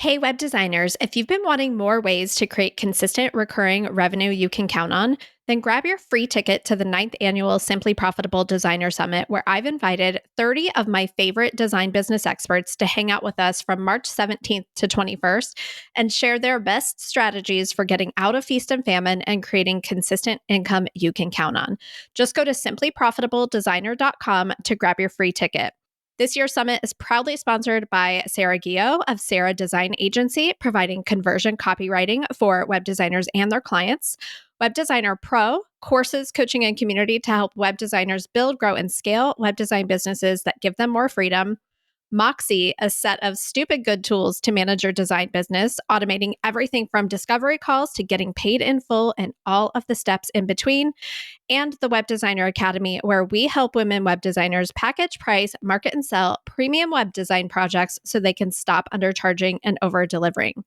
Hey, web designers, if you've been wanting more ways to create consistent recurring revenue you can count on, then grab your free ticket to the 9th annual Simply Profitable Designer Summit, where I've invited 30 of my favorite design business experts to hang out with us from March 17th to 21st and share their best strategies for getting out of feast and famine and creating consistent income you can count on. Just go to simplyprofitabledesigner.com to grab your free ticket. This year's summit is proudly sponsored by Sarah Guillot of Sarah Design Agency, providing conversion copywriting for web designers and their clients. Web Designer Pro, courses, coaching, and community to help web designers build, grow, and scale web design businesses that give them more freedom. Moxie, a set of stupid good tools to manage your design business, automating everything from discovery calls to getting paid in full and all of the steps in between. And the Web Designer Academy, where we help women web designers package, price, market, and sell premium web design projects so they can stop undercharging and over-delivering.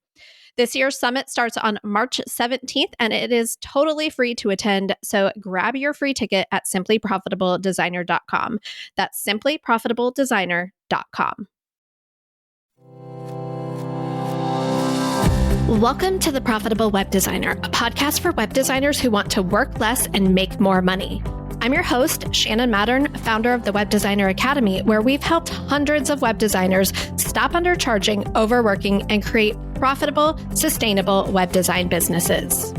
This year's summit starts on March 17th, and it is totally free to attend. So grab your free ticket at simplyprofitabledesigner.com. That's simplyprofitabledesigner.com. Welcome to The Profitable Web Designer, a podcast for web designers who want to work less and make more money. I'm your host, Shannon Mattern, founder of the Web Designer Academy, where we've helped hundreds of web designers stop undercharging, overworking, and create profitable, sustainable web design businesses.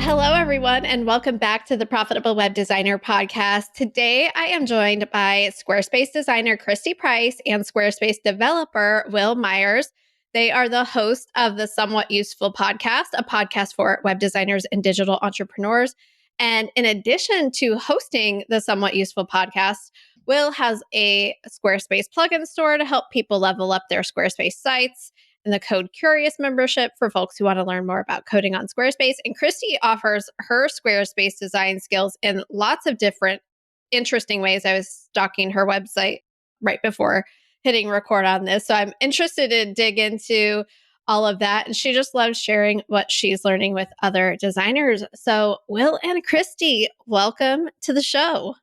Hello, everyone, and welcome back to the Profitable Web Designer podcast. Today, I am joined by Squarespace designer Christy Price and Squarespace developer Will Myers. They are the host of the Somewhat Useful podcast, a podcast for web designers and digital entrepreneurs. And in addition to hosting the Somewhat Useful podcast, Will has a Squarespace plugin store to help people level up their Squarespace sites, and the Code Curious membership for folks who want to learn more about coding on Squarespace. And Christy offers her Squarespace design skills in lots of different interesting ways. I was stalking her website right before hitting record on this. So I'm interested to dig into all of that. And she just loves sharing what she's learning with other designers. So Will and Christy, welcome to the show.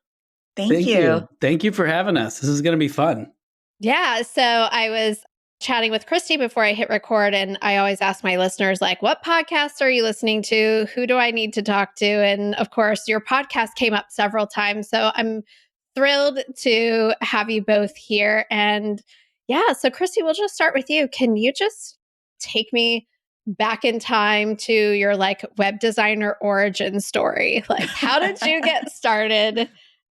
Thank you. Thank you for having us. This is going to be fun. Yeah. So I was chatting with Christy before I hit record, and I always ask my listeners, like, what podcasts are you listening to? Who do I need to talk to? And of course, your podcast came up several times. So I'm thrilled to have you both here. And yeah, so Christy, we'll just start with you. Can you just take me back in time to your web designer origin story? Like, how did you get started?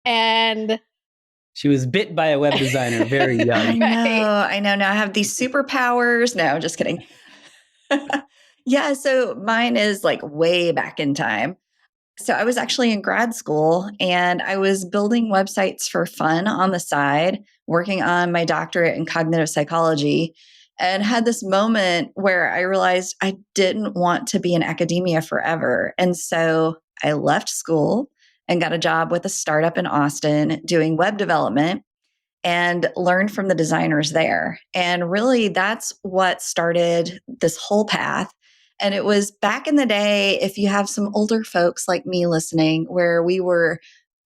And she was bit by a web designer very young. I know. Now I have these superpowers. No, just kidding. Yeah, so mine is way back in time. So I was actually in grad school and I was building websites for fun on the side, working on my doctorate in cognitive psychology, and had this moment where I realized I didn't want to be in academia forever. And so I left school and got a job with a startup in Austin doing web development and learned from the designers there. And really, that's what started this whole path. And it was back in the day, if you have some older folks like me listening, where we were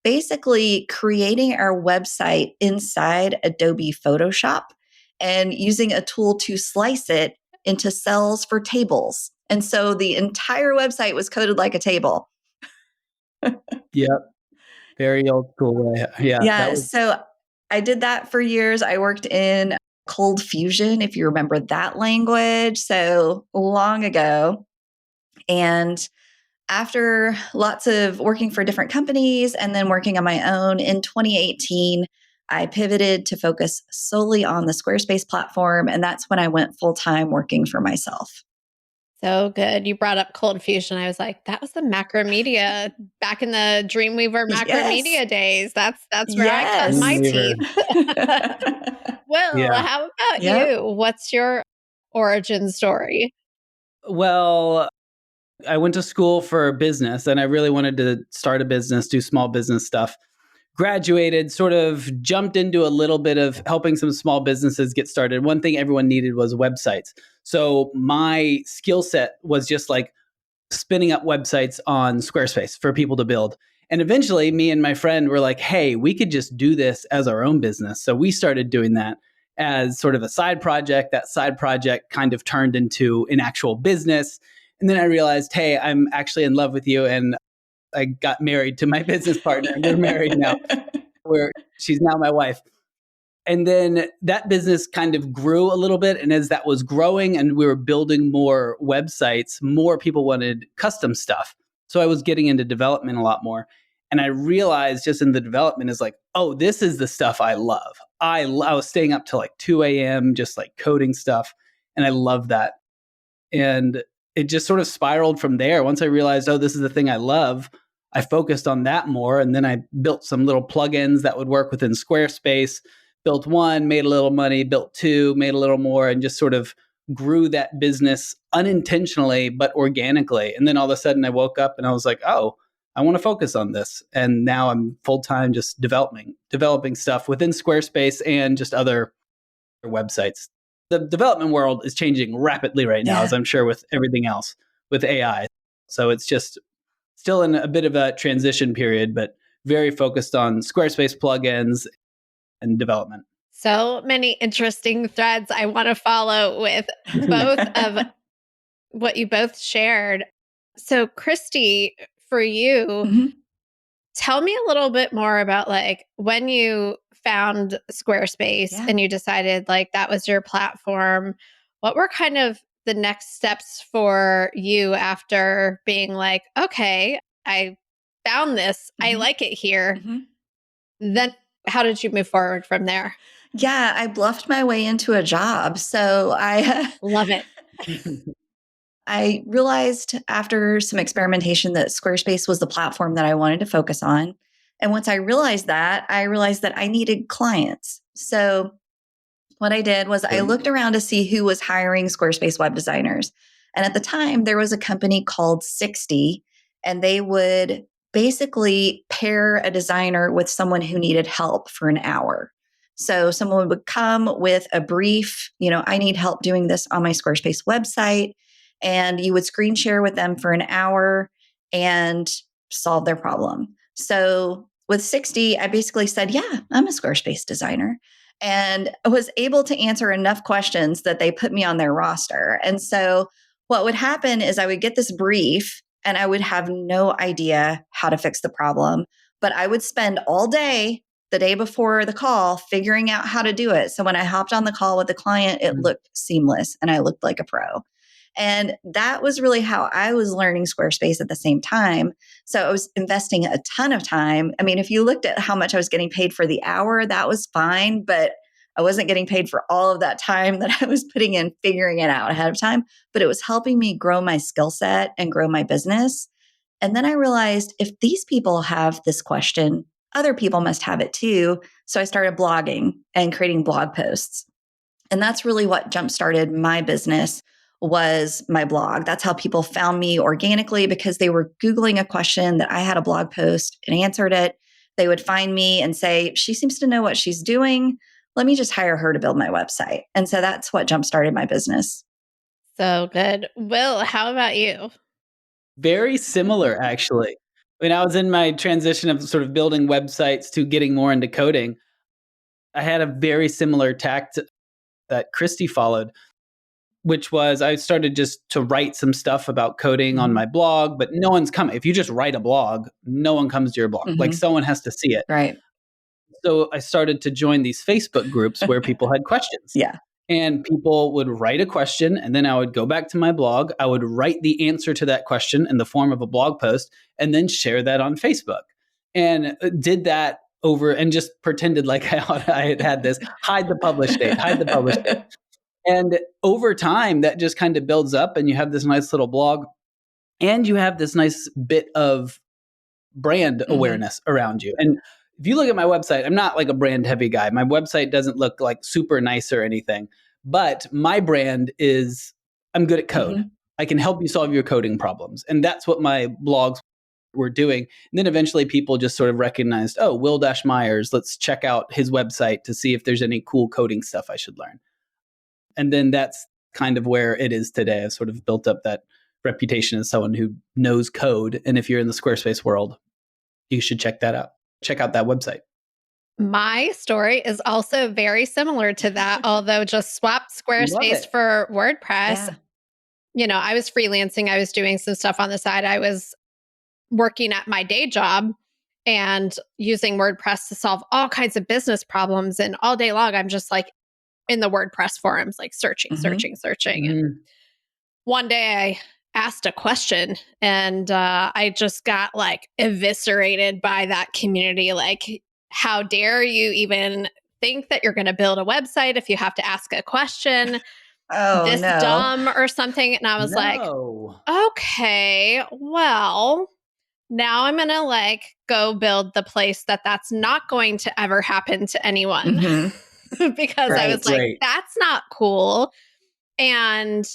basically creating our website inside Adobe Photoshop and using a tool to slice it into cells for tables. And so the entire website was coded like a table. Yep. Very old school way. Yeah. So I did that for years. I worked in Cold Fusion, if you remember that language, so long ago. And after lots of working for different companies and then working on my own in 2018, I pivoted to focus solely on the Squarespace platform. And that's when I went full-time working for myself. So good. You brought up Cold Fusion. I was like, that was the Macromedia back in the Dreamweaver Macromedia days. That's where I cut my teeth. Will, how about you? What's your origin story? Well, I went to school for business and I really wanted to start a business, do small business stuff. Graduated, sort of jumped into a little bit of helping some small businesses get started. One thing everyone needed was websites. So my skill set was just spinning up websites on Squarespace for people to build. And eventually me and my friend were like, hey, we could just do this as our own business. So we started doing that. as sort of a side project. That side project kind of turned into an actual business. And then I realized, hey, I'm actually in love with you. And I got married to my business partner, and we're married now. She's now my wife. And then that business kind of grew a little bit. And as that was growing and we were building more websites, more people wanted custom stuff. So I was getting into development a lot more. And I realized just in the development is like, oh, this is the stuff I love. I was staying up till like 2 a.m., just like coding stuff. And I love that. And it just sort of spiraled from there. Once I realized, oh, this is the thing I love, I focused on that more. And then I built some little plugins that would work within Squarespace. Built one, made a little money, built two, made a little more, and just sort of grew that business unintentionally, but organically. And then all of a sudden I woke up and I was like, oh, I want to focus on this. And now I'm full-time just developing stuff within Squarespace and just other websites. The development world is changing rapidly right now, as I'm sure with everything else with AI. So it's just still in a bit of a transition period, but very focused on Squarespace plugins and development. So many interesting threads I want to follow with both of what you both shared. So, Christy, for you, tell me a little bit more about like when you found Squarespace and you decided like that was your platform. What were kind of the next steps for you after being like, okay, I found this, I like it here. Then how did you move forward from there? Yeah, I bluffed my way into a job. So I love it. I realized after some experimentation that Squarespace was the platform that I wanted to focus on. And once I realized that I needed clients. So what I did was I looked around to see who was hiring Squarespace web designers. And at the time, there was a company called 60, and they would basically pair a designer with someone who needed help for an hour. So someone would come with a brief, I need help doing this on my Squarespace website. And you would screen share with them for an hour and solve their problem. So with 60, I basically said, yeah, I'm a Squarespace designer. And I was able to answer enough questions that they put me on their roster. And so what would happen is I would get this brief and I would have no idea how to fix the problem, but I would spend all day, the day before the call, figuring out how to do it. So when I hopped on the call with the client, it looked seamless and I looked like a pro. And that was really how I was learning Squarespace at the same time. So I was investing a ton of time. I mean, if you looked at how much I was getting paid for the hour, that was fine, but I wasn't getting paid for all of that time that I was putting in figuring it out ahead of time. But it was helping me grow my skill set and grow my business. And then I realized if these people have this question, other people must have it too. So I started blogging and creating blog posts. And that's really what jump-started my business was my blog. That's how people found me organically because they were Googling a question that I had a blog post and answered it. They would find me and say, she seems to know what she's doing. Let me just hire her to build my website. And so that's what jump-started my business. So good. Will, how about you? Very similar, actually. When I was in my transition of sort of building websites to getting more into coding, I had a very similar tact that Christy followed, which was I started just to write some stuff about coding on my blog, but no one's coming. If you just write a blog, no one comes to your blog. Like someone has to see it. Right. So I started to join these Facebook groups where people had questions. Yeah. And people would write a question, and then I would go back to my blog. I would write the answer to that question in the form of a blog post and then share that on Facebook. And did that over and just pretended like I had this, hide the publish date. And over time, that just kind of builds up, and you have this nice little blog, and you have this nice bit of brand awareness around you. And if you look at my website, I'm not like a brand heavy guy. My website doesn't look like super nice or anything, but my brand is I'm good at code. I can help you solve your coding problems. And that's what my blogs were doing. And then eventually people just sort of recognized, oh, Will Dash Myers, let's check out his website to see if there's any cool coding stuff I should learn. And then that's kind of where it is today. I've sort of built up that reputation as someone who knows code. And if you're in the Squarespace world, you should check that out. Check out that website. My story is also very similar to that, although just swapped Love Squarespace it. for WordPress. Yeah. I was freelancing, I was doing some stuff on the side. I was working at my day job and using WordPress to solve all kinds of business problems. And all day long, I'm just like in the WordPress forums, like searching, Mhm. searching, searching. And Mhm. one day I asked a question and I just got like eviscerated by that community. Like, how dare you even think that you're going to build a website if you have to ask a question? Oh, This no. dumb or something. And I was like, No. okay, well, now I'm going to like go build the place that's not going to ever happen to anyone. Mhm. Because I was Right. like, Right. that's not cool. And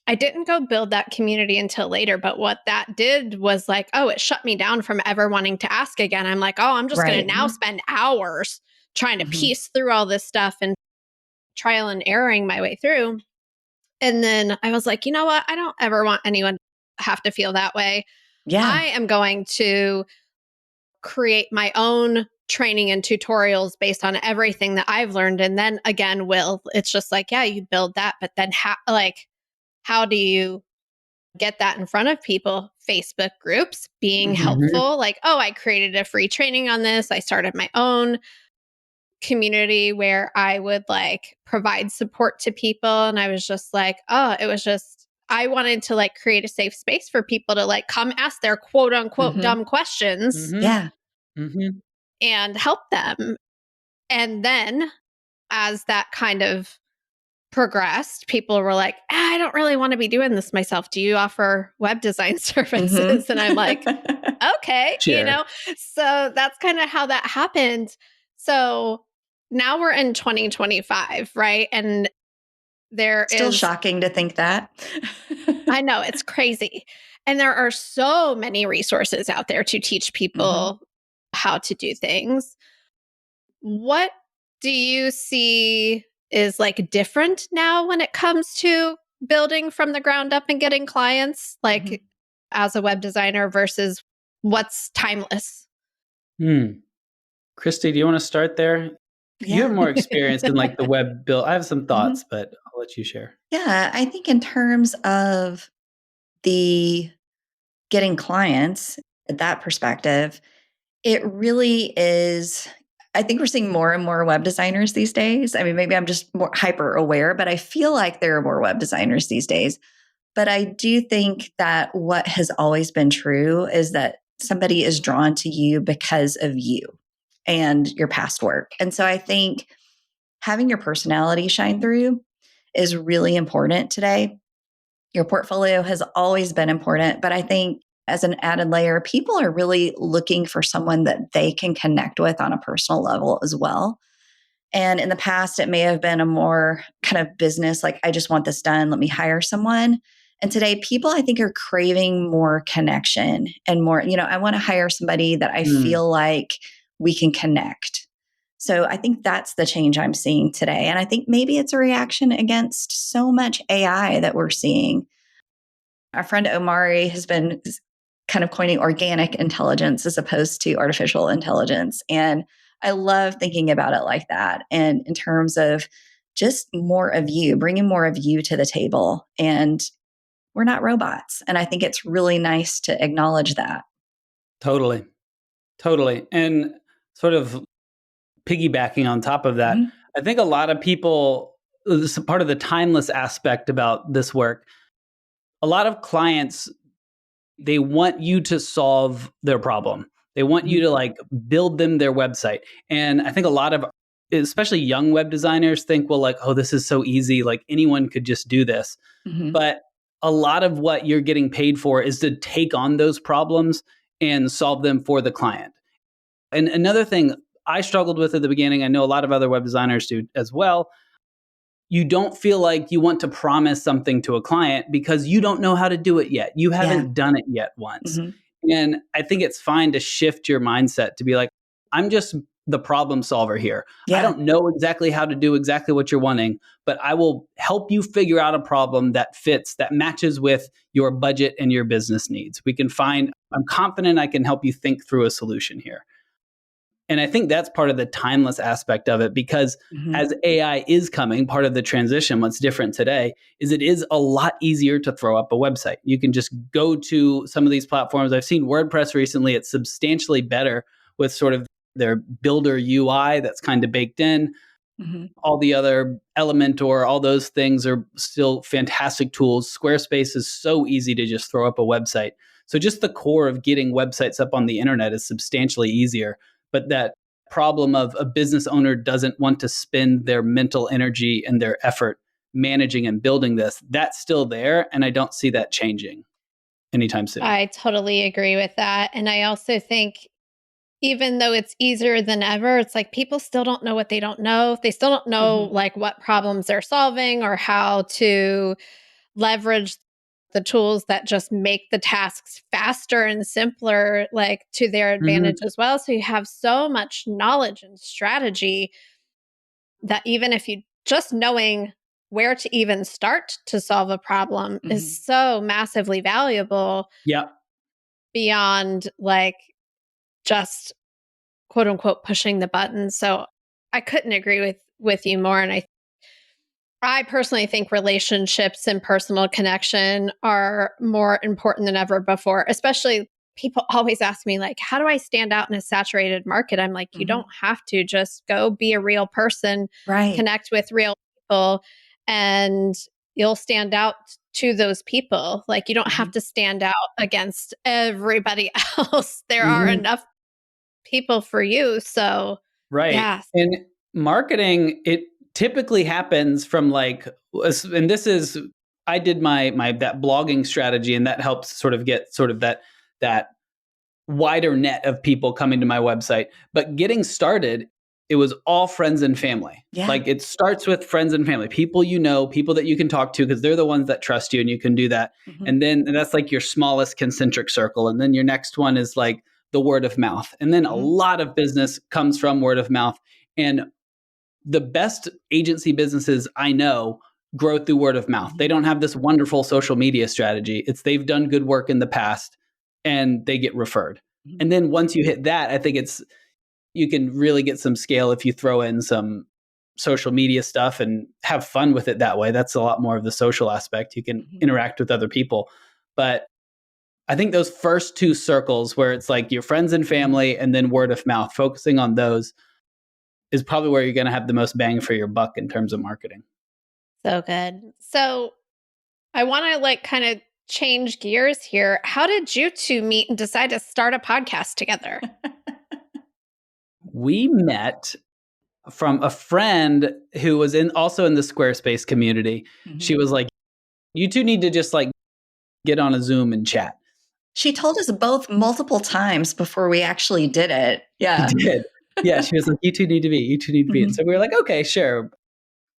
I didn't go build that community until later, but what that did was like, oh, it shut me down from ever wanting to ask again. I'm like, oh, I'm just going to Right. now spend hours trying to Mhm. piece through all this stuff and trial and erroring my way through. And then I was like, you know what? I don't ever want anyone to have to feel that way. Yeah. I am going to create my own training and tutorials based on everything that I've learned. And then again, it's just like, yeah, you build that, but then how do you get that in front of people? Facebook groups being Mhm. Mhm. helpful. Like, oh, I created a free training on this. I started my own community where I would like provide support to people. And I was just like, oh, it was just, I wanted to like create a safe space for people to like come ask their quote unquote Mhm. dumb questions Mhm. Yeah. Mhm. and help them. And then as that kind of progressed, people were like, I don't really want to be doing this myself. Do you offer web design Mhm. services? And I'm like, okay, Share. So that's kind of how that happened. So now we're in 2025, right? And there Still is, shocking to think that. I know it's crazy. And there are so many resources out there to teach Mhm. people how to do things. What do you see is like different now when it comes to building from the ground up and getting clients, Mhm. like as a web designer versus what's timeless? Hmm. Christy, do you want to start there? You have Yeah. more experience in like the web build. I have some Mhm. thoughts, but I'll let you share. Yeah, I think in terms of the getting clients, that perspective, it really is. I think we're seeing more and more web designers these days. I mean, maybe I'm just more hyper aware, but I feel like there are more web designers these days. But I do think that what has always been true is that somebody is drawn to you because of you and your past work. And so I think having your personality shine through is really important today. Your portfolio has always been important, but I think as an added layer, people are really looking for someone that they can connect with on a personal level as well. And in the past, it may have been a more kind of business, like, I just want this done, let me hire someone. And today, people, I think, are craving more connection and more, I want to hire somebody that I Hmm. feel like we can connect. So I think that's the change I'm seeing today. And I think maybe it's a reaction against so much AI that we're seeing. Our friend Omari has been kind of coining organic intelligence as opposed to artificial intelligence. And I love thinking about it like that. And in terms of just more of you, bringing more of you to the table. And we're not robots. And I think it's really nice to acknowledge that. Totally. Totally. And sort of piggybacking on top of that, Mhm. I think a lot of people, this is part of the timeless aspect about this work. A lot of clients, they want you to solve their problem. They want you Mhm. to like build them their website. And I think a lot of, especially young web designers, think, well, like, oh, this is so easy. Like anyone could just do this. Mhm. But a lot of what you're getting paid for is to take on those problems and solve them for the client. And another thing I struggled with at the beginning, I know a lot of other web designers do as well. You don't feel like you want to promise something to a client because you don't know how to do it yet. You Yeah. haven't done it yet once. Mhm. And I think it's fine to shift your mindset to be like, I'm just the problem solver here. I Yeah. don't know exactly how to do exactly what you're wanting, but I will help you figure out a problem that fits, that matches with your budget and your business needs. I'm confident I can help you think through a solution here. And I think that's part of the timeless aspect of it, because as AI is coming, part of the transition, what's different today is it is a lot easier to throw up a website. You can just go to some of these platforms. I've seen WordPress recently. It's substantially better with sort of their builder UI that's kind of baked in. All the other Elementor, all those things are still fantastic tools. Squarespace is so easy to just throw up a website. So just the core of getting websites up on the internet is substantially easier. But that problem of a business owner doesn't want to spend their mental energy and their effort managing and building this, that's still there. And I don't see that changing anytime soon. I totally agree with that. And I also think even though it's easier than ever, it's like people still don't know what they don't know. They still don't know like what problems they're solving or how to leverage the tools that just make the tasks faster and simpler, like to their advantage as well. So you have so much knowledge and strategy that even if you just knowing where to even start to solve a problem is so massively valuable. Yeah. Beyond like just quote unquote pushing the button. So I couldn't agree with you more. And I personally think relationships and personal connection are more important than ever before, especially people always ask me like, how do I stand out in a saturated market? I'm like, you don't have to, just go be a real person, connect with real people, and you'll stand out to those people. Like you don't have to stand out against everybody else. There are enough people for you. So, right. Yeah. And marketing, it typically happens from like, and this is, I did my that blogging strategy, and that helps sort of get sort of that wider net of people coming to my website. But getting started, it was all friends and family. Yeah. Like it starts with friends and family, people you know, people that you can talk to because they're the ones that trust you and you can do that. And that's like your smallest concentric circle. And then your next one is like the word of mouth. And then a lot of business comes from word of mouth. And the best agency businesses I know grow through word of mouth. They don't have this wonderful social media strategy. It's they've done good work in the past and they get referred. And then once you hit that, I think you can really get some scale if you throw in some social media stuff and have fun with it that way. That's a lot more of the social aspect. You can interact with other people. But I think those first two circles where it's like your friends and family and then word of mouth, focusing on those is probably where you're going to have the most bang for your buck in terms of marketing. So good. So I want to like kind of change gears here. How did you two meet and decide to start a podcast together? We met from a friend who was also in the Squarespace community. She was like, you two need to just like get on a Zoom and chat. She told us both multiple times before we actually did it. Yeah. She did. Yeah, she was like, you two need to be. And so we were like, okay, sure.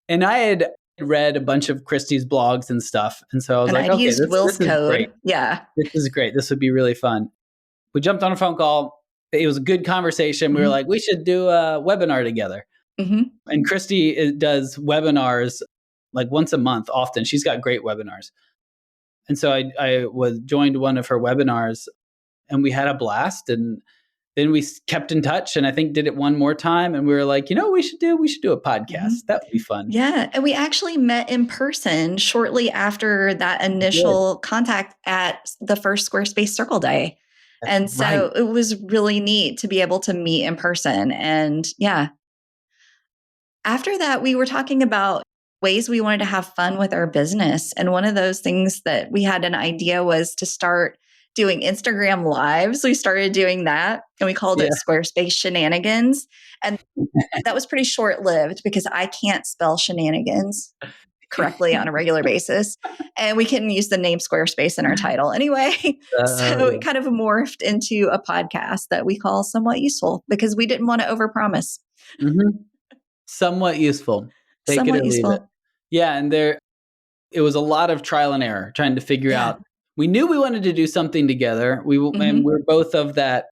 And I had read a bunch of Christy's blogs and stuff. And so I was like, I'd okay, used Will's this is code. great. Yeah. This is great. This would be really fun. We jumped on a phone call. It was a good conversation. We were like, we should do a webinar together. And Christy does webinars like once a month often. She's got great webinars. And so I joined one of her webinars and we had a blast. And then we kept in touch and I think did it one more time. And we were like, we should do a podcast. That would be fun. Yeah. And we actually met in person shortly after that initial contact at the first Squarespace Circle Day. And so it was really neat to be able to meet in person. And yeah, after that, we were talking about ways we wanted to have fun with our business. And one of those things that we had an idea was to start doing Instagram lives. We started doing that and we called it Squarespace Shenanigans. And that was pretty short lived because I can't spell shenanigans correctly on a regular basis. And we couldn't use the name Squarespace in our title anyway. So it kind of morphed into a podcast that we call Somewhat Useful because we didn't want to overpromise. Somewhat useful. Take Somewhat it or useful. leave it. Yeah. And it was a lot of trial and error trying to figure out. We knew we wanted to do something together. And we're both of that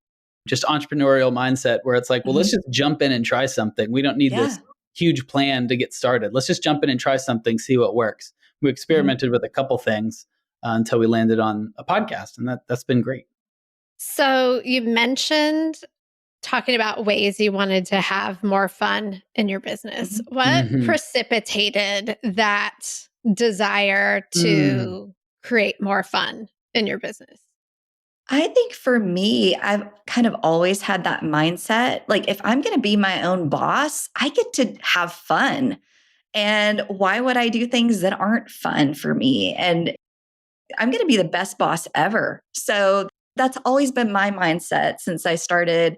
just entrepreneurial mindset where it's like, well, let's just jump in and try something. We don't need this huge plan to get started. Let's just jump in and try something, see what works. We experimented with a couple things until we landed on a podcast, and that's been great. So you mentioned talking about ways you wanted to have more fun in your business. Mhm. What Mhm. precipitated that desire Mm. to create more fun in your business? I think for me, I've kind of always had that mindset. Like, if I'm going to be my own boss, I get to have fun. And why would I do things that aren't fun for me? And I'm going to be the best boss ever. So that's always been my mindset since I started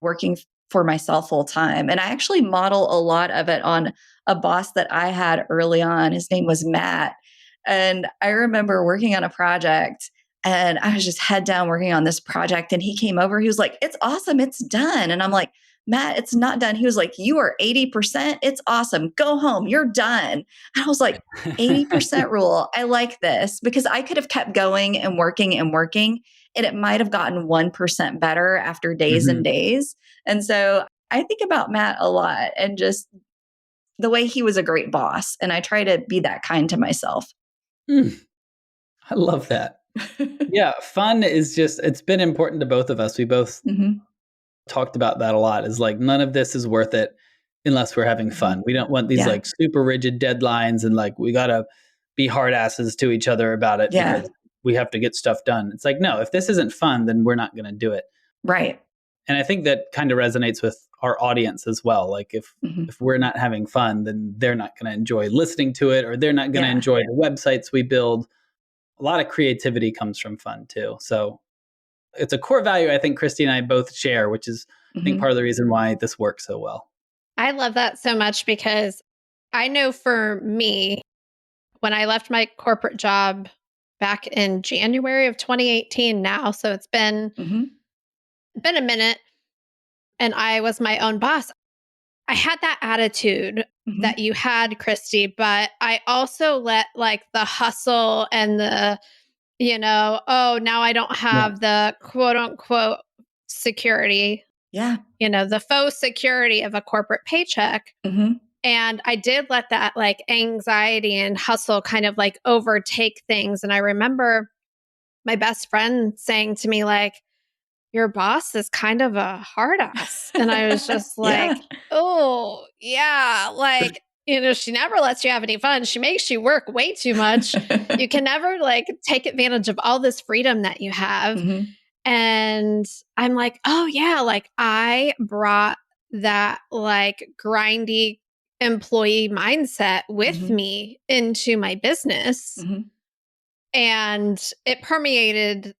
working for myself full time. And I actually model a lot of it on a boss that I had early on. His name was Matt. And I remember working on a project and I was just head down working on this project. And he came over, he was like, "It's awesome. It's done." And I'm like, "Matt, it's not done." He was like, "You are 80%. It's awesome. Go home. You're done." And I was like, 80% rule. I like this because I could have kept going and working, and it might have gotten 1% better after days and Mhm. days. And so I think about Matt a lot and just the way he was a great boss. And I try to be that kind to myself. Mm. I love that. Yeah, fun is just it's been important to both of us. We both Hmm. talked about that a lot. Is like none of this is worth it unless we're having Hmm. fun. We don't want these Yeah. like super rigid deadlines and like we got to be hard asses to each other about it Yeah. because we have to get stuff done. It's like no, if this isn't fun, then we're not going to do it. Right. And I think that kind of resonates with our audience as well. Like Hmm. if we're not having fun, then they're not going to enjoy listening to it or they're not going to Yeah. enjoy the websites we build. A lot of creativity comes from fun too. So it's a core value I think Christy and I both share, which is I think Hmm. part of the reason why this works so well. I love that so much because I know for me, when I left my corporate job back in January of 2018 now, so it's Hmm. been a minute and I was my own boss. I had that attitude Hmm. that you had, Christy, but I also let like the hustle and the, oh, now I don't Yeah. have the quote unquote security, Yeah. the faux security of a corporate paycheck. Hmm. And I did let that like anxiety and hustle kind of like overtake things. And I remember my best friend saying to me, like, "Your boss is kind of a hard ass." And I was just Yeah. like, "Oh, yeah." Like, she never lets you have any fun. She makes you work way too much. You can never like take advantage of all this freedom that you have. Hmm. And I'm like, "Oh, yeah." Like, I brought that like grindy employee mindset with Hmm. me into my business. Hmm. And it permeated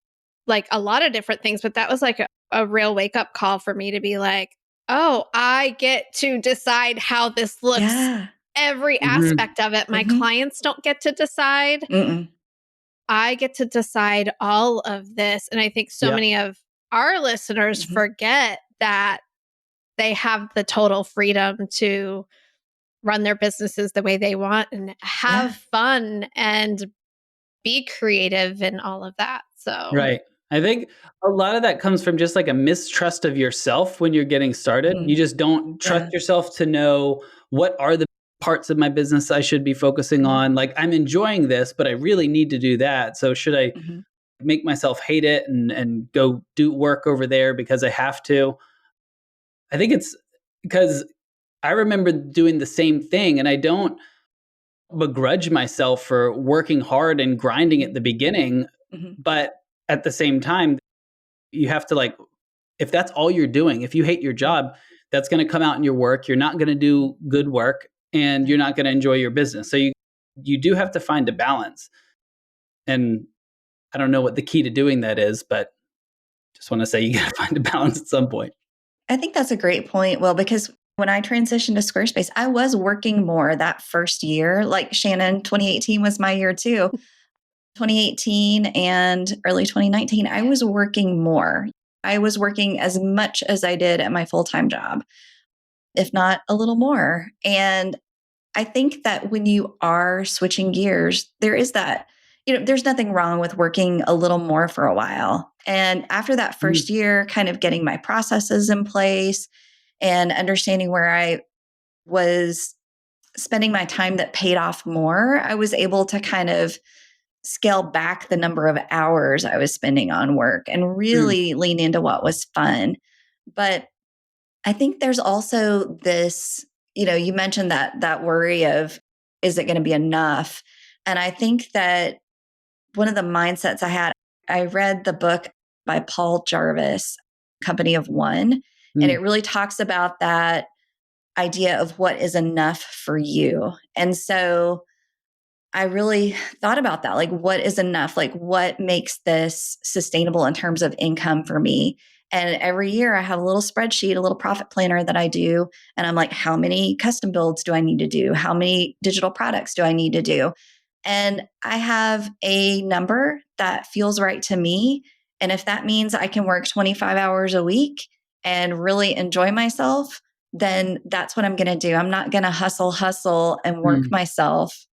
like a lot of different things, but that was like a real wake up call for me to be like, oh, I get to decide how this looks, Yeah. every Mhm. aspect of it. My Hmm. clients don't get to decide. Mm-mm. I get to decide all of this. And I think so Yeah. many of our listeners Hmm. forget that they have the total freedom to run their businesses the way they want and have Yeah. fun and be creative and all of that. So, Right. I think a lot of that comes from just like a mistrust of yourself when you're getting started. Hmm. You just don't trust Yeah. yourself to know what are the parts of my business I should be focusing Hmm. on. Like I'm enjoying this, but I really need to do that. So should I Hmm. make myself hate it and go do work over there because I have to? I think it's because I remember doing the same thing and I don't begrudge myself for working hard and grinding at the beginning, Hmm. but at the same time you have to like if that's all you're doing, if you hate your job, that's going to come out in your work. You're not going to do good work and you're not going to enjoy your business. So you do have to find a balance. And I don't know what the key to doing that is, but just want to say you got to find a balance at some point. I think that's a great point. Well, because when I transitioned to Squarespace, I was working more that first year. Like Shannon, 2018 was my year too. 2018 and early 2019, I was working more. I was working as much as I did at my full time job, if not a little more. And I think that when you are switching gears, there is that, there's nothing wrong with working a little more for a while. And after that first Mhm. year, kind of getting my processes in place and understanding where I was spending my time that paid off more, I was able to kind of scale back the number of hours I was spending on work and Mm. really lean into what was fun. But I think there's also this, you mentioned that worry of, is it going to be enough? And I think that one of the mindsets I read the book by Paul Jarvis, Company of One, and Mm. it really talks about that idea of what is enough for you. And so I really thought about that. Like, what is enough? Like, what makes this sustainable in terms of income for me? And every year I have a little spreadsheet, a little profit planner that I do. And I'm like, how many custom builds do I need to do? How many digital products do I need to do? And I have a number that feels right to me. And if that means I can work 25 hours a week and really enjoy myself, then that's what I'm going to do. I'm not going to hustle and work Mm. myself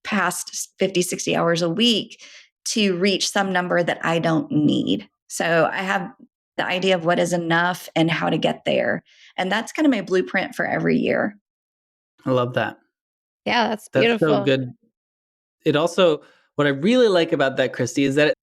past 50, 60 hours a week to reach some number that I don't need. So I have the idea of what is enough and how to get there. And that's kind of my blueprint for every year. I love that. Yeah, that's That's so beautiful. good. It also, what I really like about that, Christy, is that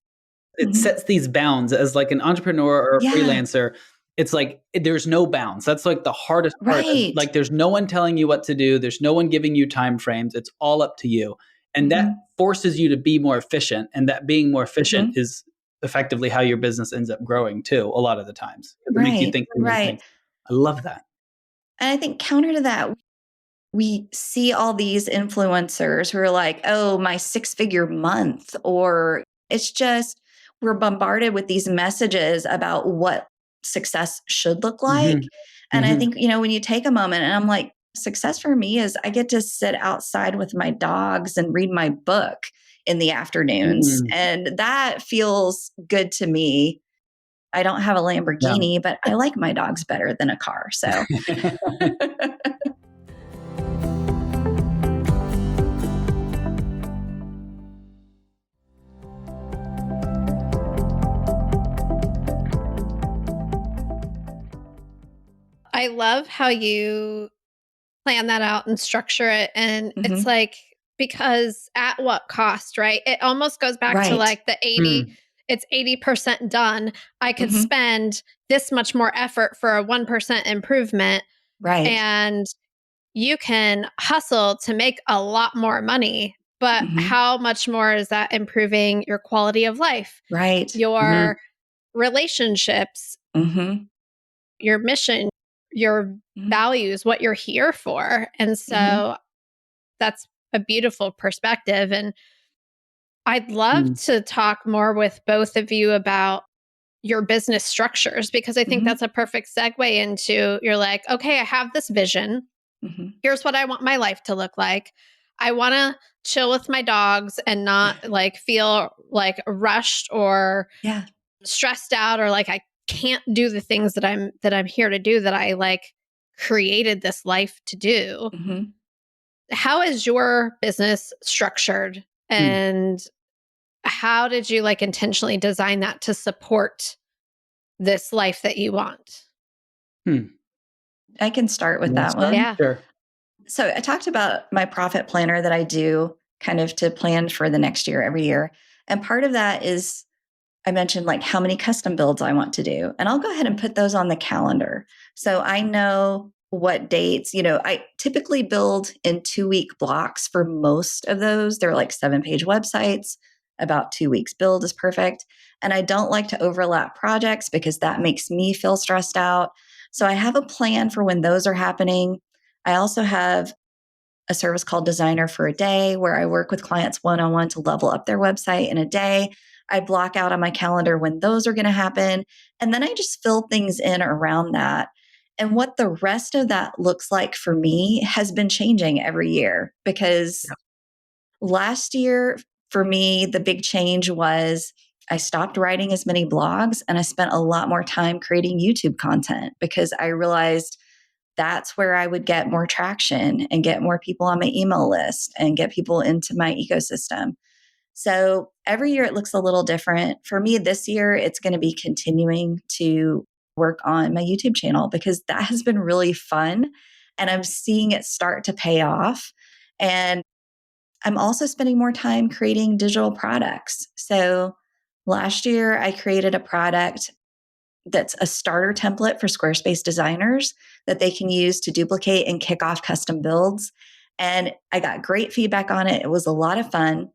it Mhm. sets these bounds as like an entrepreneur or a Yeah, freelancer. It's like there's no bounds. That's like the hardest part. right. Like there's no one telling you what to do. There's no one giving you time frames. It's all up to you. And that Hmm. forces you to be more efficient. And that being more efficient Hmm. is effectively how your business ends up growing too, a lot of the times. It makes you Right, think through more right. things. I love that. And I think counter to that, we see all these influencers who are like, oh, my 6-figure month, or it's just, we're bombarded with these messages about what success should look like. Hmm. And I Hmm. think, when you take a moment and I'm like, success for me is I get to sit outside with my dogs and read my book in the afternoons. Mm. And that feels good to me. I don't have a Yeah. Lamborghini, but I like my dogs better than a car. So I love how you plan that out and structure it. And it's mhm. like, because at what cost, right? It almost goes back to Right. like the 80, Mm. it's 80% done. I could Mhm. spend this much more effort for a 1% improvement. Right. And you can hustle to make a lot more money. But Mhm. how much more is that improving your quality of life, Right. Hmm. your relationships, Mhm. your mission, your Mhm. values, what you're here for? And Mhm. so that's a beautiful perspective. And I'd love Mm. to talk more with both of you about your business structures, because I think Mhm. that's a perfect segue into, you're like, okay, I have this vision. Mhm. Here's what I want my life to look like. I want to chill with my dogs and not like feel like rushed or Yeah. stressed out, or like I can't do the things that I'm here to do, that I like created this life to do. Mhm. How is your business structured, Mm. and how did you like intentionally design that to support this life that you want? Hmm. I can start with You wanna that start? one. Yeah. Sure. So I talked about my profit planner that I do kind of to plan for the next year every year. And part of that is I mentioned like how many custom builds I want to do. And I'll go ahead and put those on the calendar. So I know what dates, I typically build in 2-week blocks for most of those. They're like 7-page websites. About 2 weeks build is perfect. And I don't like to overlap projects because that makes me feel stressed out. So I have a plan for when those are happening. I also have a service called Designer for a Day, where I work with clients one on one to level up their website in a day. I block out on my calendar when those are going to happen. And then I just fill things in around that. And what the rest of that looks like for me has been changing every year, because last year for me, the big change was I stopped writing as many blogs and I spent a lot more time creating YouTube content, because I realized that's where I would get more traction and get more people on my email list and get people into my ecosystem. So every year it looks a little different. For me this year, it's going to be continuing to work on my YouTube channel, because that has been really fun and I'm seeing it start to pay off. And I'm also spending more time creating digital products. So last year I created a product that's a starter template for Squarespace designers that they can use to duplicate and kick off custom builds. And I got great feedback on it. It was a lot of fun.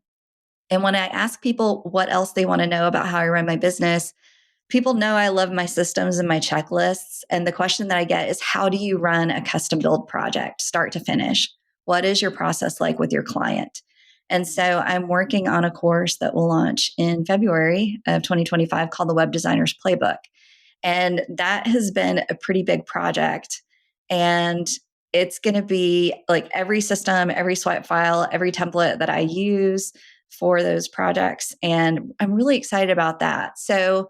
And when I ask people what else they want to know about how I run my business, people know I love my systems and my checklists. And the question that I get is, how do you run a custom build project, start to finish? What is your process like with your client? And so I'm working on a course that will launch in February of 2025 called the Web Designer's Playbook. And that has been a pretty big project. And it's going to be like every system, every swipe file, every template that I use for those projects. And I'm really excited about that. So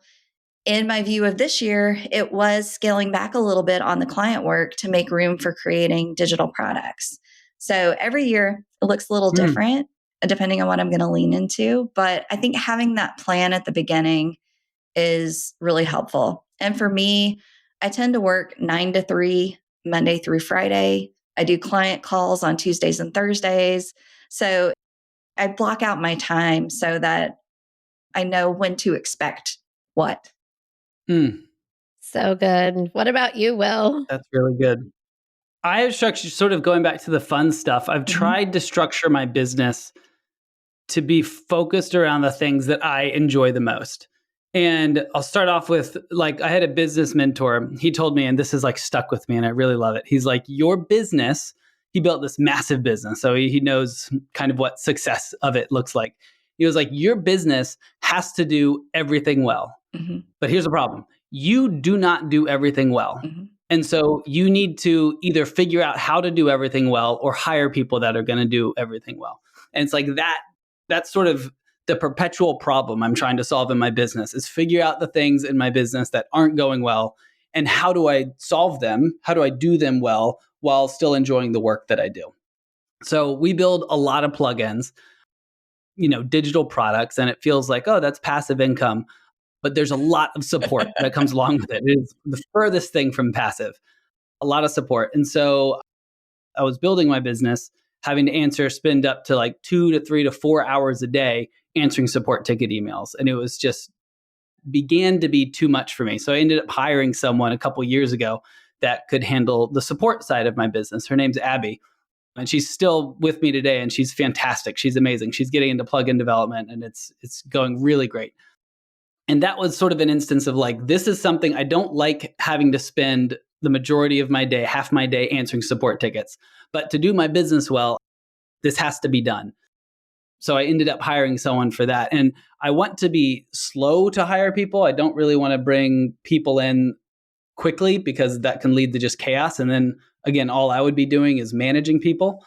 in my view of this year, it was scaling back a little bit on the client work to make room for creating digital products. So every year it looks a little different depending on what I'm going to lean into. But I think having that plan at the beginning is really helpful. And for me, I tend to work 9 to 3, Monday through Friday. I do client calls on Tuesdays and Thursdays. So I block out my time so that I know when to expect what. So good. What about you, Will? That's really good. I have structured, sort of going back to the fun stuff, I've tried to structure my business to be focused around the things that I enjoy the most. And I'll start off with, like, I had a business mentor. He told me, and this is like stuck with me and I really love it. He's like, your business, he built this massive business. So he knows kind of what success of it looks like. He was like, your business has to do everything well. But here's the problem. You do not do everything well. And so you need to either figure out how to do everything well or hire people that are going to do everything well. And it's like that's sort of the perpetual problem I'm trying to solve in my business, is figure out the things in my business that aren't going well and how do I solve them? How do I do them well while still enjoying the work that I do? So we build a lot of plugins, digital products, and it feels like, oh, that's passive income. But there's a lot of support that comes along with it. It is the furthest thing from passive, a lot of support. And so I was building my business, having to spend up to like 2 to 3 to 4 hours a day answering support ticket emails. And it was just began to be too much for me. So I ended up hiring someone a couple years ago that could handle the support side of my business. Her name's Abby. And she's still with me today, and she's fantastic. She's amazing. She's getting into plugin development, and it's going really great. And that was sort of an instance of like, this is something I don't like having to spend the majority of my day, half my day answering support tickets. But to do my business well, this has to be done. So I ended up hiring someone for that. And I want to be slow to hire people. I don't really want to bring people in quickly because that can lead to just chaos. And then again, all I would be doing is managing people.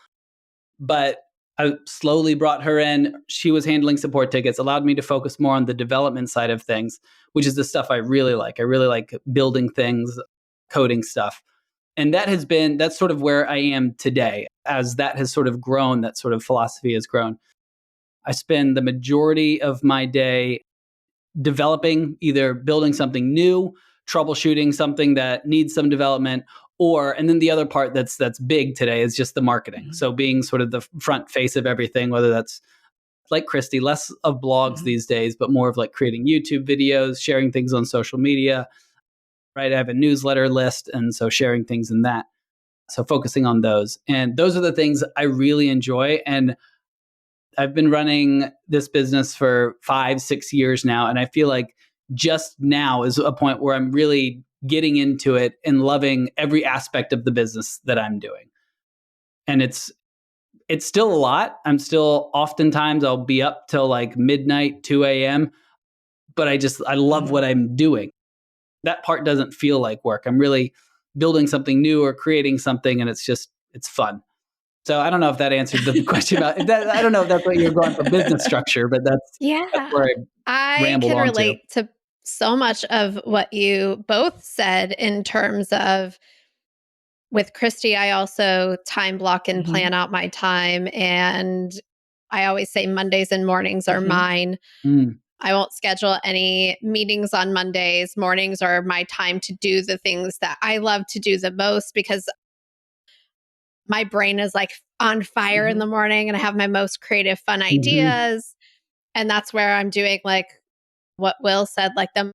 But I slowly brought her in. She was handling support tickets, allowed me to focus more on the development side of things, which is the stuff I really like. I really like building things, coding stuff. And that's sort of where I am today. As that has sort of grown, that sort of philosophy has grown. I spend the majority of my day developing, either building something new, troubleshooting something that needs some development, and then the other part that's big today is just the marketing. So being sort of the front face of everything, whether that's like Christy, less of blogs these days, but more of like creating YouTube videos, sharing things on social media, right? I have a newsletter list, and so sharing things in that. So focusing on those. And those are the things I really enjoy. And I've been running this business for 5-6 years now. And I feel like just now is a point where I'm really getting into it and loving every aspect of the business that I'm doing. And it's still a lot. I'm still, oftentimes I'll be up till like midnight, 2 a.m. But I love what I'm doing. That part doesn't feel like work. I'm really building something new or creating something, and it's fun. So I don't know if that answered the question about that. I don't know if that's what you're going for business structure, but that's where I rambled can on relate to so much of what you both said in terms of, with Christy, I also time block and plan out my time. And I always say Mondays and mornings are mine. I won't schedule any meetings on Mondays. Mornings are my time to do the things that I love to do the most, because my brain is like on fire in the morning and I have my most creative, fun ideas. And that's where I'm doing, like what Will said, like the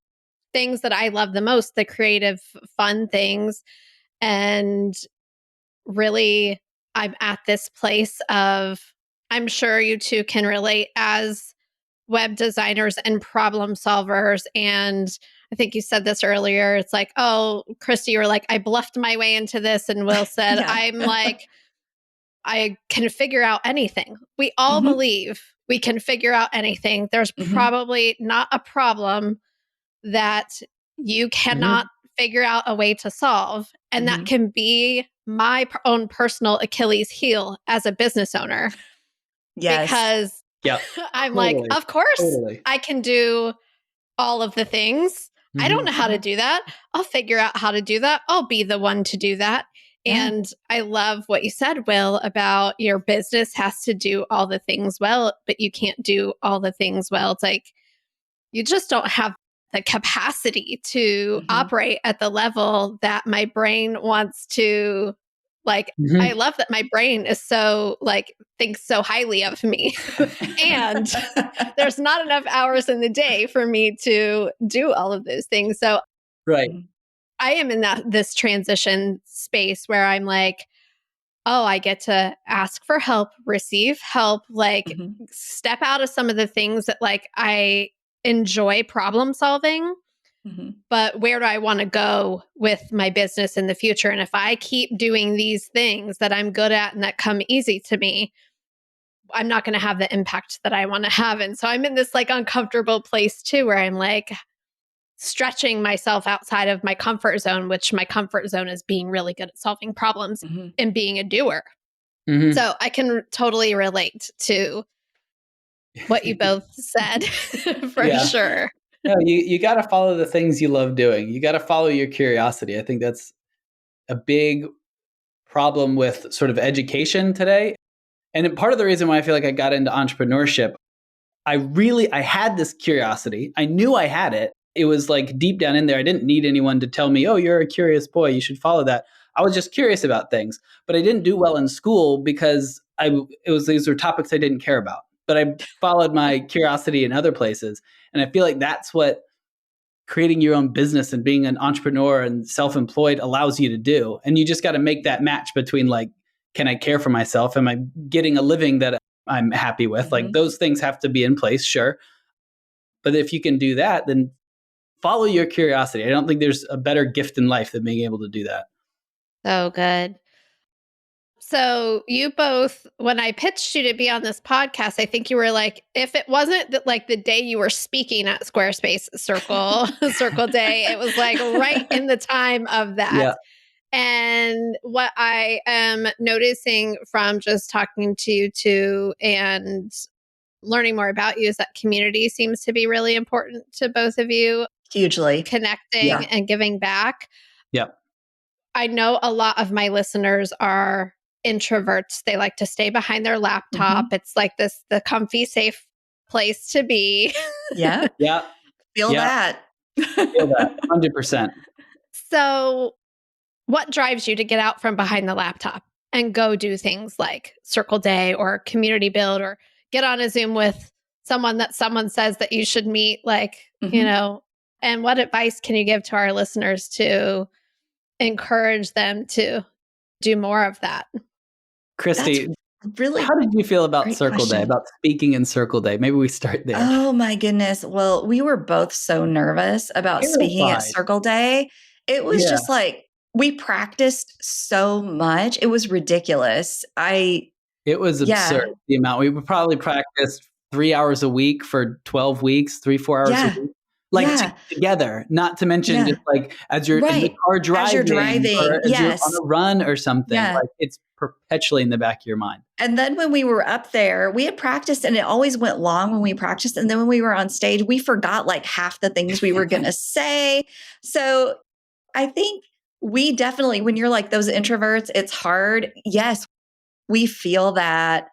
things that I love the most, the creative, fun things. And really, I'm at this place of, I'm sure you two can relate as web designers and problem solvers. And I think you said this earlier. It's like, oh, Christy, you were like, I bluffed my way into this. And Will said, Yeah. I'm like, I can figure out anything. We all Mhm. believe we can figure out anything. There's Mhm. probably not a problem that you cannot figure out a way to solve. And that Mhm. can be my own personal Achilles heel as a business owner, Yes. because Yeah, I'm like, totally. of course, Totally. I can do all of the things. I don't Mhm. know how to do that. I'll figure out how to do that. I'll be the one to do that. Yeah. And I love what you said, Will, about your business has to do all the things well, but you can't do all the things well. It's like you just don't have the capacity to Mhm. operate at the level that my brain wants to. Like, I Mhm. love that my brain is so, like, thinks so highly of me. And there's not enough hours in the day for me to do all of those things. So Right. I am in this transition space where I'm like, oh, I get to ask for help, receive help, like Mhm. step out of some of the things that like I enjoy problem solving, Mhm. but where do I want to go with my business in the future? And if I keep doing these things that I'm good at and that come easy to me, I'm not going to have the impact that I want to have. And so I'm in this like uncomfortable place too, where I'm like stretching myself outside of my comfort zone, which my comfort zone is being really good at solving problems Mhm. and being a doer. Mhm. So I can totally relate to what you both said for Yeah. sure. No, you got to follow the things you love doing. You got to follow your curiosity. I think that's a big problem with sort of education today. And part of the reason why I feel like I got into entrepreneurship, I had this curiosity. I knew I had it. It was like deep down in there. I didn't need anyone to tell me, "Oh, you're a curious boy. You should follow that." I was just curious about things. But I didn't do well in school because these were topics I didn't care about. But I followed my curiosity in other places. And I feel like that's what creating your own business and being an entrepreneur and self-employed allows you to do. And you just got to make that match between like, can I care for myself? Am I getting a living that I'm happy with? Like Mhm. those things have to be in place, sure. But if you can do that, then follow your curiosity. I don't think there's a better gift in life than being able to do that. So good. So you both, when I pitched you to be on this podcast, I think you were like, if it wasn't that like the day you were speaking at Squarespace Circle Day, it was like right in the time of that. Yeah. And what I am noticing from just talking to you two and learning more about you is that community seems to be really important to both of you, Hugely. connecting Yeah. and giving back. Yeah. I know a lot of my listeners are introverts. They like to stay behind their laptop. Mhm. It's like the comfy, safe place to be. Yeah. Yeah. Feel Yeah. that. Feel that 100%. So, what drives you to get out from behind the laptop and go do things like Circle Day or community build or get on a Zoom with someone that someone says that you should meet? Like, Mhm. and what advice can you give to our listeners to encourage them to do more of that? That's Christy, really how did you feel about great Circle Day, question. about speaking in Circle Day? Maybe we start there. Oh my goodness. Well, we were both so nervous about speaking at Terrified. Circle Day. It was Yeah. just like we practiced so much. It was ridiculous. It was absurd, Yeah, the amount. We would probably practice 3 hours a week for 12 weeks, 3, 4 hours a yeah, week, like, yeah, together, not to mention yeah. just, like, as you're in the Right. car As you're driving driving. or as you're on Yes. a run or something, Yeah. like, it's perpetually in the back of your mind. And then when we were up there, we had practiced and it always went long when we practiced. And then when we were on stage, we forgot like half the things we were going to say. So I think we definitely, when you're like those introverts, it's hard. Yes, we feel that.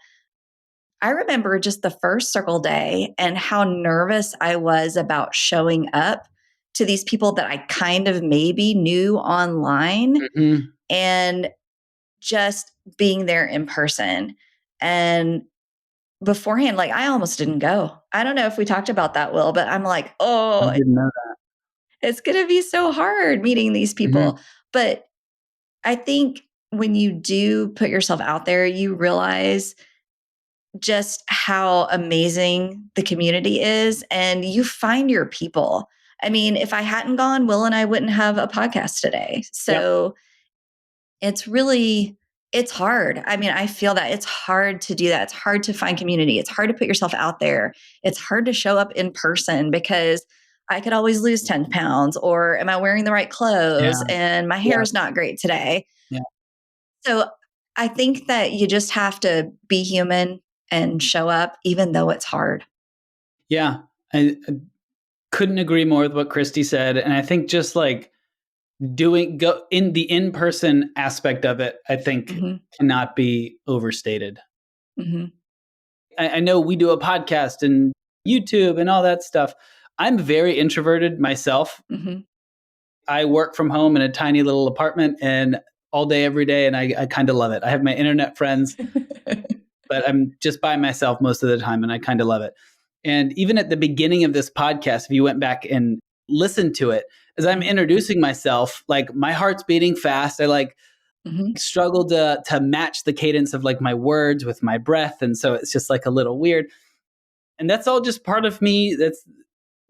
I remember just the first Circle Day and how nervous I was about showing up to these people that I kind of maybe knew online Mhm. and just being there in person. And beforehand, like I almost didn't go. I don't know if we talked about that, Will, but I'm like, I oh, didn't know that. It's going to be so hard meeting these Mhm. people. But I think when you do put yourself out there, you realize just how amazing the community is and you find your people. I mean, if I hadn't gone, Will and I wouldn't have a podcast today. Yep. So it's really, it's hard. I mean, I feel that it's hard to do that. It's hard to find community. It's hard to put yourself out there. It's hard to show up in person because I could always lose 10 pounds, or am I wearing the right Yeah. clothes? And my Yeah. hair is not great today. Yeah. So I think that you just have to be human and show up, even though it's hard. Yeah. I couldn't agree more with what Christy said. And I think just like go in the in-person aspect of it, I think Hmm. cannot be overstated. Hmm. I know we do a podcast and YouTube and all that stuff. I'm very introverted myself. Hmm. I work from home in a tiny little apartment and all day, every day. And I kind of love it. I have my internet friends, but I'm just by myself most of the time. And I kind of love it. And even at the beginning of this podcast, if you went back and listened to it, as I'm introducing myself, like my heart's beating fast. I like Hmm. struggle to match the cadence of like my words with my breath. And so it's just like a little weird. And that's all just part of me.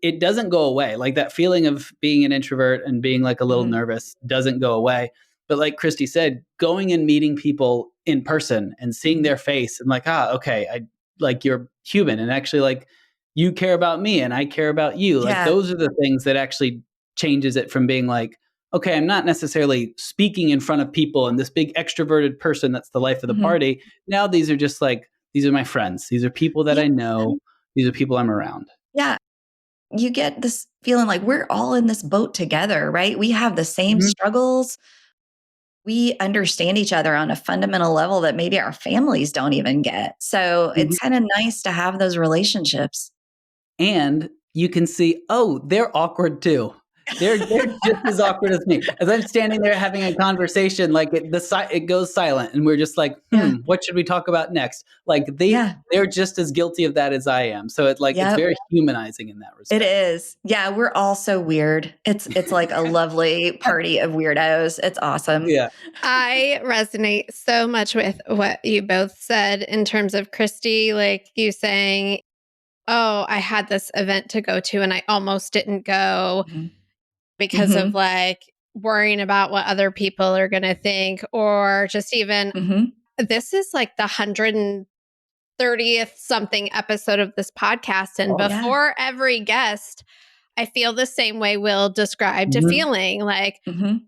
It doesn't go away. Like that feeling of being an introvert and being like a little Hmm. nervous doesn't go away. But like Christy said, going and meeting people in person and seeing their face and like, okay, I like you're human and actually like you care about me and I care about you. Like Yeah. those are the things that actually changes it from being like, okay, I'm not necessarily speaking in front of people and this big extroverted person that's the life of the Hmm. party. Now these are just like, these are my friends. These are people that Yeah. I know. These are people I'm around. Yeah. You get this feeling like we're all in this boat together, right? We have the same Mhm. struggles. We understand each other on a fundamental level that maybe our families don't even get. So Mhm. it's kind of nice to have those relationships. And you can see, oh, they're awkward too. They're just as awkward as me. As I'm standing there having a conversation, like it goes silent, and we're just like, Yeah. what should we talk about next? Like Yeah. they're just as guilty of that as I am. So it's Yep. very humanizing in that It respect. is. Yeah, we're all so weird. It's like a lovely party of weirdos. It's awesome. Yeah. I resonate so much with what you both said in terms of Christy, like you saying, oh, I had this event to go to and I almost didn't go Mhm. because of Mhm. like worrying about what other people are going to think, or just even Mhm. this is like the 130th something episode of this podcast. And Oh, Yeah. before every guest, I feel the same way Will described to Mhm. feeling like Mhm.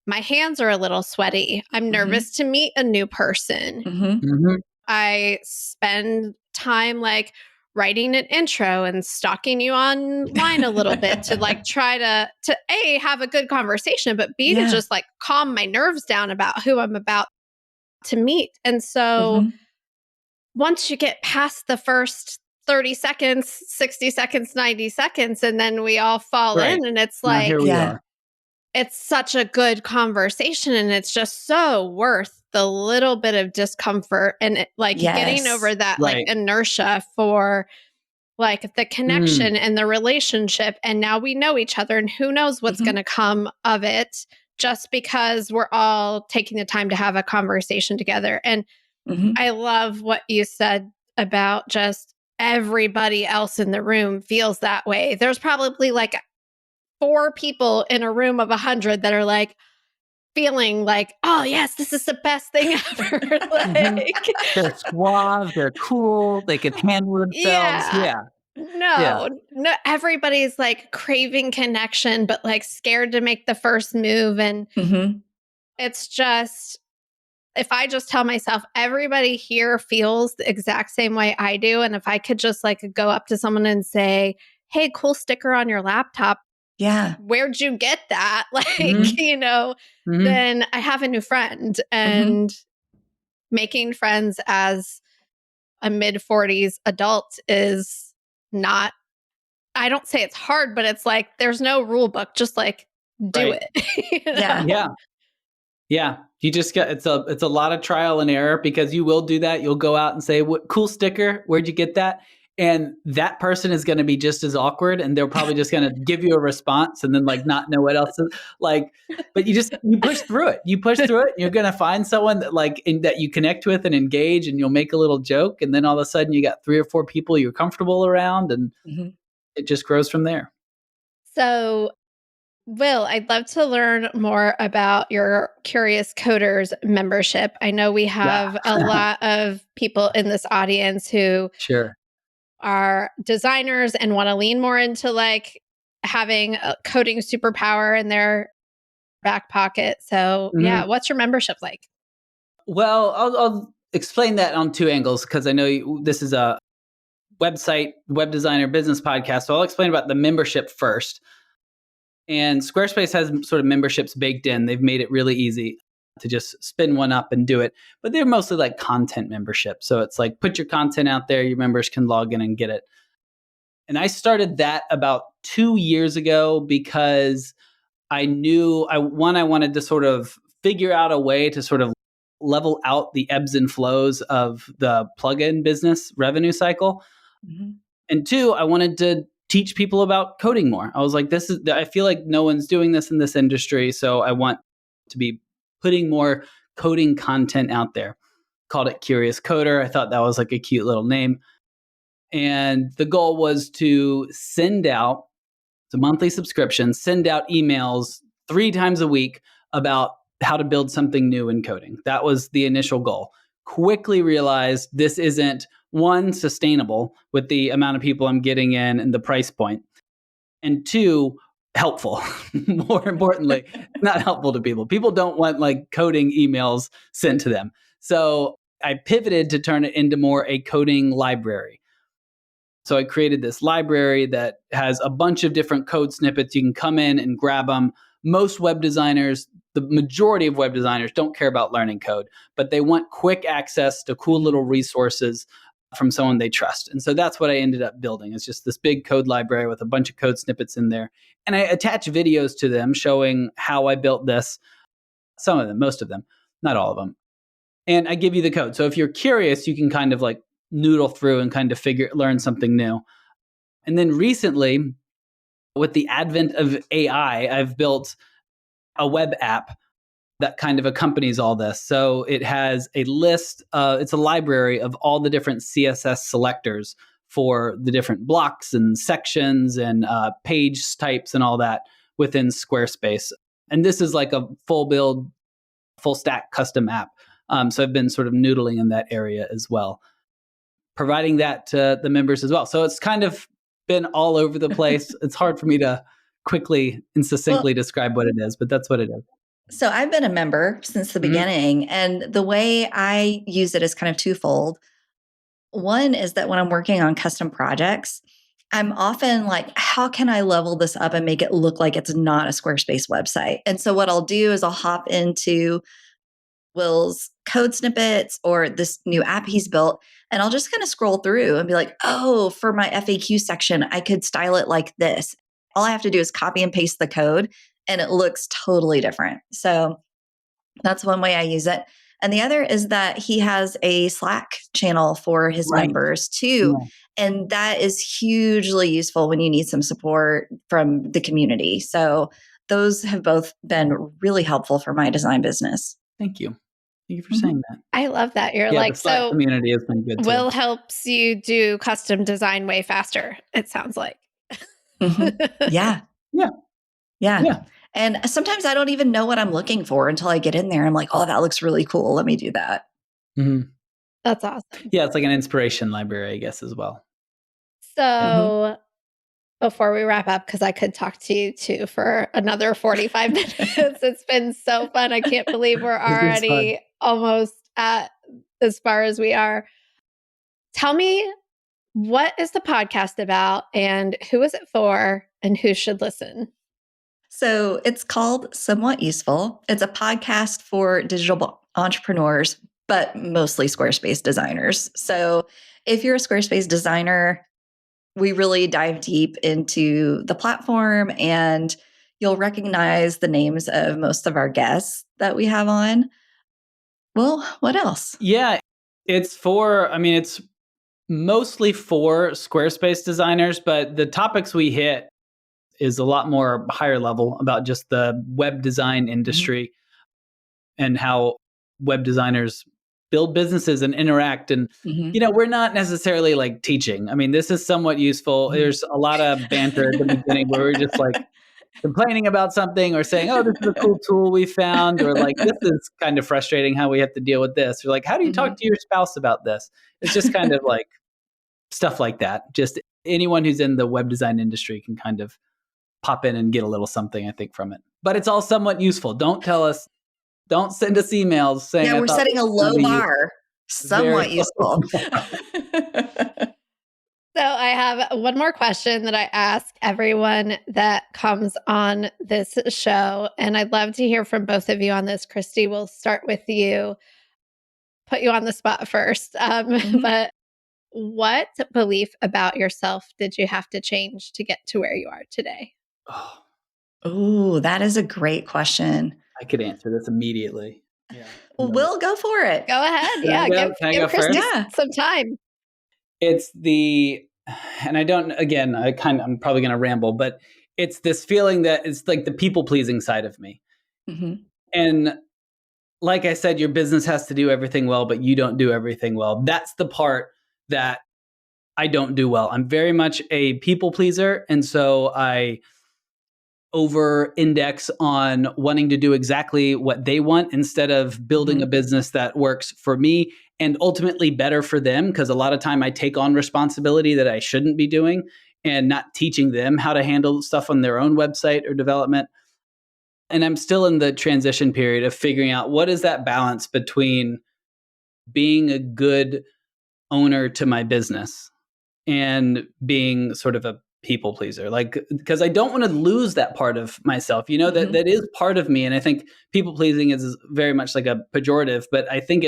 my hands are a little sweaty. I'm Mhm. nervous to meet a new person. Mhm. Mhm. I spend time like writing an intro and stalking you online a little bit to like try to A, have a good conversation, but B, to Yeah. just like calm my nerves down about who I'm about to meet. And so Mhm. once you get past the first 30 seconds, 60 seconds, 90 seconds, and then we all fall Right. in and it's Now like, here we Yeah. are. it's such a good conversation and it's just so worth the little bit of discomfort and like getting over Yes. that like Right. inertia for like the Mm. connection and the relationship. And now we know each other and who knows what's Mhm. going to come of it just because we're all taking the time to have a conversation together. And Mhm. I love what you said about just everybody else in the room feels that way. There's probably like 4 people in a room of 100 that are like feeling like, oh yes, this is the best thing ever. Mhm. Like, They're suave, they're cool, they can handle themselves. yeah, Yeah. Yeah. no, everybody's like craving connection, but like scared to make the first move. And Mhm. it's just, if I just tell myself everybody here feels the exact same way I do, and if I could just like go up to someone and say, hey, cool sticker on your laptop, Yeah. where'd you get that? Like, Mhm. Mhm. then I have a new friend. Mhm. And making friends as a mid 40s adult is not, I don't say it's hard, but it's like there's no rule book, just like do Right. it. Yeah. Yeah. Yeah, you just get it's a lot of trial and error because you will do that. You'll go out and say, "What cool sticker? Where'd you get that?" And that person is going to be just as awkward, and they're probably just going to give you a response and then like not know what else to, like, but you push through it. You push through it, and you're going to find someone that that you connect with and engage, and you'll make a little joke, and then all of a sudden you got 3 or 4 people you're comfortable around, and Mhm. it just grows from there. So, Will, I'd love to learn more about your Curious Coders membership. I know we Yeah. have a lot of people in this audience who Sure. are designers and want to lean more into like having a coding superpower in their back pocket. So, yeah, Mhm. what's your membership like? Well, I'll explain that on 2 angles because I know this is a web designer business podcast. So I'll explain about the membership first. And Squarespace has sort of memberships baked in. They've made it really easy to just spin one up and do it. But they're mostly like content memberships. So it's like put your content out there, your members can log in and get it. And I started that about 2 years ago because I knew I wanted to sort of figure out a way to sort of level out the ebbs and flows of the plugin business revenue cycle. Mhm. And 2, I wanted to teach people about coding more. I was like, I feel like no one's doing this in this industry. So I want to be putting more coding content out there. Called it Curious Coder. I thought that was like a cute little name. And the goal was to send out, it's a monthly subscription, send out emails 3 times a week about how to build something new in coding. That was the initial goal. Quickly realized this isn't, one, sustainable with the amount of people I'm getting in and the price point, and 2, helpful. More importantly, it's not helpful to people. People don't want like coding emails sent to them. So I pivoted to turn it into more a coding library. So I created this library that has a bunch of different code snippets. You can come in and grab them. Most web designers, the majority of web designers don't care about learning code, but they want quick access to cool little resources from someone they trust. And so that's what I ended up building. It's just this big code library with a bunch of code snippets in there. And I attach videos to them showing how I built this. Some of them, most of them, not all of them. And I give you the code. So if you're curious, you can kind of like noodle through and kind of learn something new. And then recently, with the advent of AI, I've built a web app that kind of accompanies all this. So it has a list, it's a library of all the different CSS selectors for the different blocks and sections and page types and all that within Squarespace. And this is like a full build, full stack custom app. So I've been sort of noodling in that area as well, providing that to the members as well. So it's kind of been all over the place. It's hard for me to quickly and succinctly Well, describe what it is, but that's what it is. so I've been a member since the Mhm. beginning, and the way I use it is kind of twofold. One is that when I'm working on custom projects, I'm often like, how can I level this up and make it look like it's not a Squarespace website? And so what I'll do is I'll hop into Will's code snippets or this new app he's built, and I'll just kind of scroll through and be like, oh, for my FAQ section, I could style it like this. All I have to do is copy and paste the code, and it looks totally different. So that's one way I use it. And the other is that he has a Slack channel for his Right. members too. Yeah. And that is hugely useful when you need some support from the community. So those have both been really helpful for my design business. Thank you. Thank you for Mhm. saying that. I love that. You're Yeah, the like, Slack so community has been good too. Will helps you do custom design way faster, it sounds like. Mhm. Yeah. Yeah. Yeah. Yeah. And sometimes I don't even know what I'm looking for until I get in there. I'm like, oh, that looks really cool. Let me do that. Mhm. That's awesome. Yeah, it's like an inspiration library, I guess, as well. Mhm. So before we wrap up, because I could talk to you too for another 45 minutes. It's been so fun. I can't believe we're This is fun. already almost at as far as we are. Tell me, what is the podcast about and who is it for and who should listen? So it's called Somewhat Useful. It's a podcast for digital entrepreneurs, but mostly Squarespace designers. So if you're a Squarespace designer, we really dive deep into the platform, and you'll recognize the names of most of our guests that we have on. Well, what else? Yeah, it's for, I mean, it's mostly for Squarespace designers, but the topics we hit is a lot more higher level about just the web design Mhm. industry and how web designers build businesses and interact. And, Mhm. we're not necessarily like teaching. I mean, this is somewhat useful. Mhm. There's a lot of banter at the beginning where we're just like complaining about something or saying, oh, this is a cool tool we found, or like, this is kind of frustrating how we have to deal with this. Or like, how do you talk Mhm. to your spouse about this? It's just kind of like stuff like that. Just anyone who's in the web design industry can kind of pop in and get a little something, I think, from it. But it's all somewhat useful. Don't send us emails saying Yeah, I we're thought this setting a was going to low be useful. bar, Very somewhat useful. So I have one more question that I ask everyone that comes on this show. And I'd love to hear from both of you on this. Christy, we'll start with you, put you on the spot first. Mhm. But what belief about yourself did you have to change to get to where you are today? Oh, Ooh, that is a great question. I could answer this immediately. Yeah. Well, we'll go for it. Go ahead. Can I Yeah. go? Give, Can I give go Christy first? Yeah. some time. It's and I don't, again, I'm probably going to ramble, but it's this feeling that it's like the people pleasing side of me. Mhm. And like I said, your business has to do everything well, but you don't do everything well. That's the part that I don't do well. I'm very much a people pleaser. And so I over index on wanting to do exactly what they want instead of building a Mhm. business that works for me and ultimately better for them, because a lot of time I take on responsibility that I shouldn't be doing and not teaching them how to handle stuff on their own website or development. And I'm still in the transition period of figuring out what is that balance between being a good owner to my business and being sort of a people pleaser, like, because I don't want to lose that part of myself, that Mhm. that is part of me. And I think people pleasing is very much like a pejorative, but I think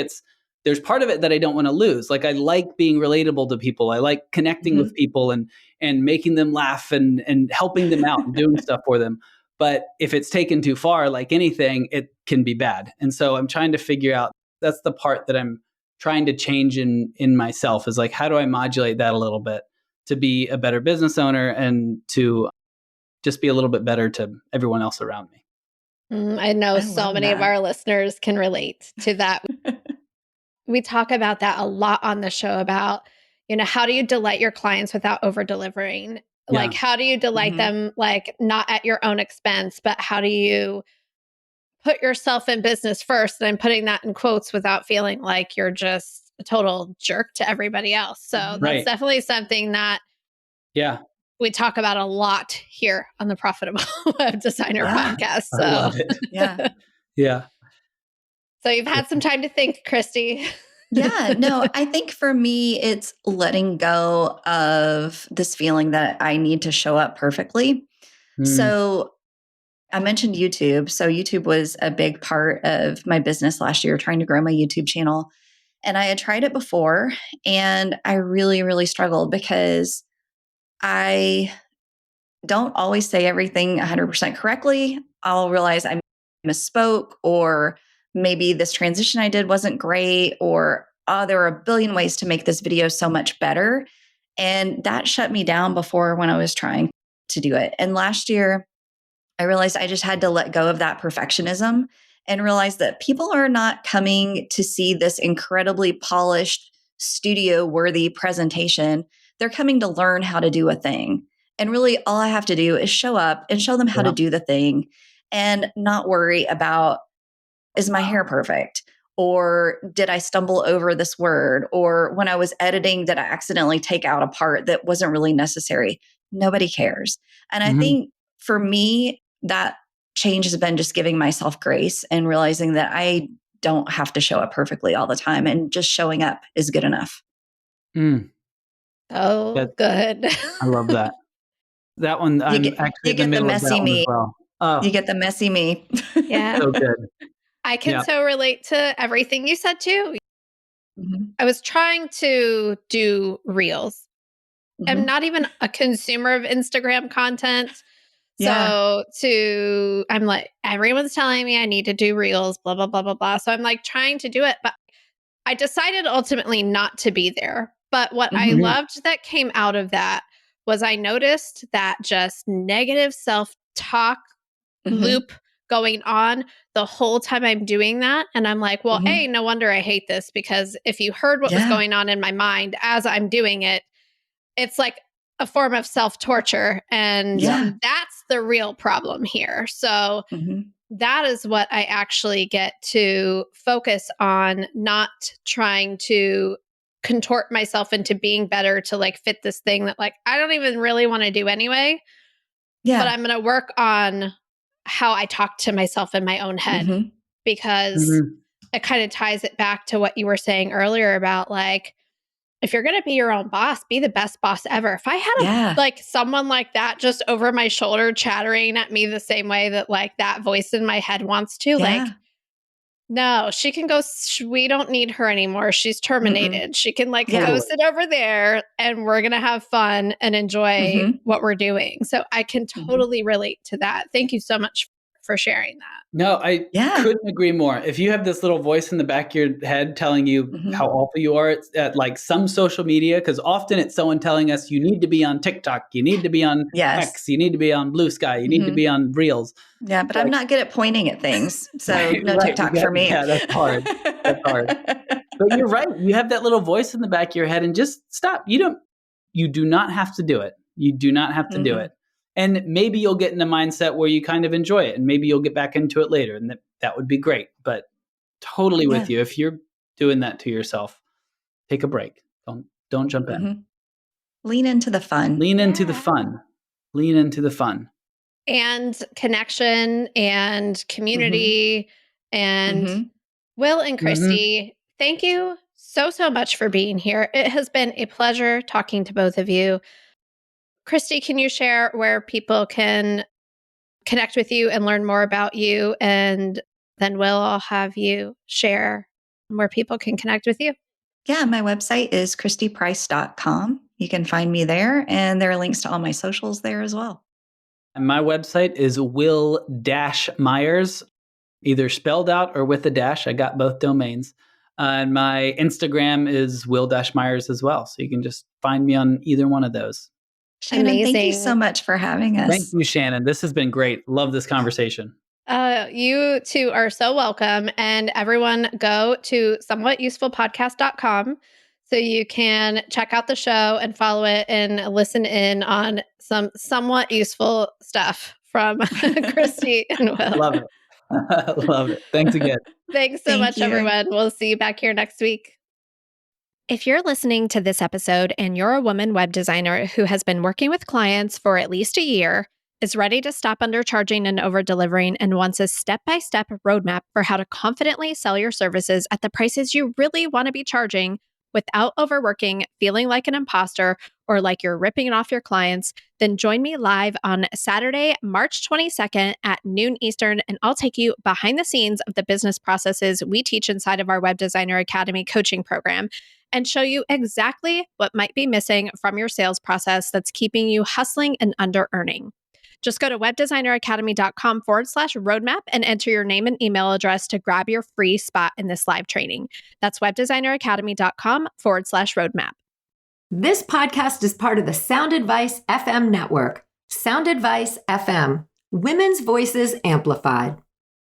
there's part of it that I don't want to lose. Like, I like being relatable to people, I like connecting with Mhm. people and making them laugh and helping them out and doing stuff for them. But if it's taken too far, like anything, it can be bad. And so I'm trying to figure out, that's the part that I'm trying to change in myself, is like, how do I modulate that a little bit to be a better business owner and to just be a little bit better to everyone else around me. I know I so love many of that. our listeners can relate to that. We talk about that a lot on the show about, how do you delight your clients without over delivering? Like, Yeah. how do you delight Mhm. them, like, not at your own expense, but how do you put yourself in business first? And I'm putting that in quotes without feeling like you're just a total jerk to everybody else. So Mhm. that's Right. definitely something that Yeah. we talk about a lot here on the Profitable Web Designer Yeah. podcast. I So, love it. Yeah. Yeah. so you've had some time to think, Christy. Yeah, no, I think for me, it's letting go of this feeling that I need to show up perfectly. Mm, So I mentioned YouTube. So YouTube was a big part of my business last year, trying to grow my YouTube channel. And I had tried it before and I really, really struggled because I don't always say everything 100% correctly. I'll realize I misspoke, or maybe this transition I did wasn't great, or oh, there are a billion ways to make this video so much better. And that shut me down before when I was trying to do it. And last year, I realized I just had to let go of that perfectionism and realize that people are not coming to see this incredibly polished, studio worthy presentation. They're coming to learn how to do a thing. And really, all I have to do is show up and show them how to yeah. do the thing and not worry about, is my hair perfect? Or did I stumble over this word? Or when I was editing, did I accidentally take out a part that wasn't really necessary? Nobody cares. And I Mhm. think for me, that change has been just giving myself grace and realizing that I don't have to show up perfectly all the time, and just showing up is good enough. Mm. Oh, That good. I love that. That one, You I'm get actually you in the get the middle of that messy one as me. well. You Oh, get the messy me. Yeah. so good. I can Yeah. so relate to everything you said too. Mhm. I was trying to do reels. I'm Mhm. not even a consumer of Instagram content. Yeah. I'm like, everyone's telling me I need to do reels, blah, blah, blah, blah, blah. So I'm like trying to do it, but I decided ultimately not to be there But what I Mhm. loved that came out of that was I noticed that just negative self-talk Mhm. loop going on the whole time I'm doing that. And I'm like, well, Mhm. A, no wonder I hate this, because if you heard what was Yeah. going on in my mind as I'm doing it, it's like a form of self torture. And Yeah. Yeah. that's the real problem here. So Mhm. that is what I actually get to focus on, not trying to contort myself into being better to like fit this thing that like I don't even really want to do anyway, but Yeah. I'm going to work on how I talk to myself in my own head, Mhm. because Mhm. it kind of ties it back to what you were saying earlier about like, if you're going to be your own boss, be the best boss ever. If I had a Yeah. like someone like that just over my shoulder chattering at me the same way that like that voice in my head wants to, like, Yeah. no, she can go. We don't need her anymore. She's Mm-mm. terminated. She can like Yeah. go Totally. sit over there and we're going to have fun and enjoy Mhm. what we're doing. So I can Mhm. totally relate to that. Thank you so much for sharing that. No, I Yeah. couldn't agree more. If you have this little voice in the back of your head telling you Mhm. how awful you are at like some social media, because often it's someone telling us you need to be on TikTok, you need to be on Yes. X, you need to be on Blue Sky, you need to Mhm. be on Reels. Yeah, but I'm Like, not good at pointing at things, so right, no right. TikTok for me. Yeah, that's hard. That's hard. But you're right. You have that little voice in the back of your head and just stop. You do not have to do it. You do not have to do Mhm. it. And maybe you'll get in a mindset where you kind of enjoy it and maybe you'll get back into it later and that would be great. But totally Yeah. with you. If you're doing that to yourself, take a break. Don't jump in. Mhm. Lean into the fun. Lean into the Yeah. fun. Lean into the fun. And connection and Mhm. community. And Mhm. Will and Mhm. Christy, thank you so, so much for being here. It has been a pleasure talking to both of you. Christy, can you share where people can connect with you and learn more about you? And then Will, I'll have you share where people can connect with you. Yeah, my website is christyprice.com. You can find me there, and there are links to all my socials there as well. And my website is Will Myers, either spelled out or with a dash. I got both domains. And my Instagram is Will Myers as well. So you can just find me on either one of those. Shannon, thank you so Amazing. much for having Thank us. you, Shannon. This has been great. Love this conversation. You two are so welcome. And everyone go to somewhatusefulpodcast.com so you can check out the show and follow it and listen in on some somewhat useful stuff from Christy and Will. Love it. Love it. Thanks again. Thanks so Thank much, you. everyone. We'll see you back here next week. If you're listening to this episode and you're a woman web designer who has been working with clients for at least a year, is ready to stop undercharging and over-delivering, and wants a step-by-step roadmap for how to confidently sell your services at the prices you really want to be charging without overworking, feeling like an imposter, or like you're ripping it off your clients, then join me live on Saturday, March 22nd at noon Eastern, and I'll take you behind the scenes of the business processes we teach inside of our Web Designer Academy coaching program and show you exactly what might be missing from your sales process that's keeping you hustling and under earning. Just go to webdesigneracademy.com/roadmap and enter your name and email address to grab your free spot in this live training. That's webdesigneracademy.com/roadmap. This podcast is part of the Sound Advice FM network. Sound Advice FM, women's voices amplified.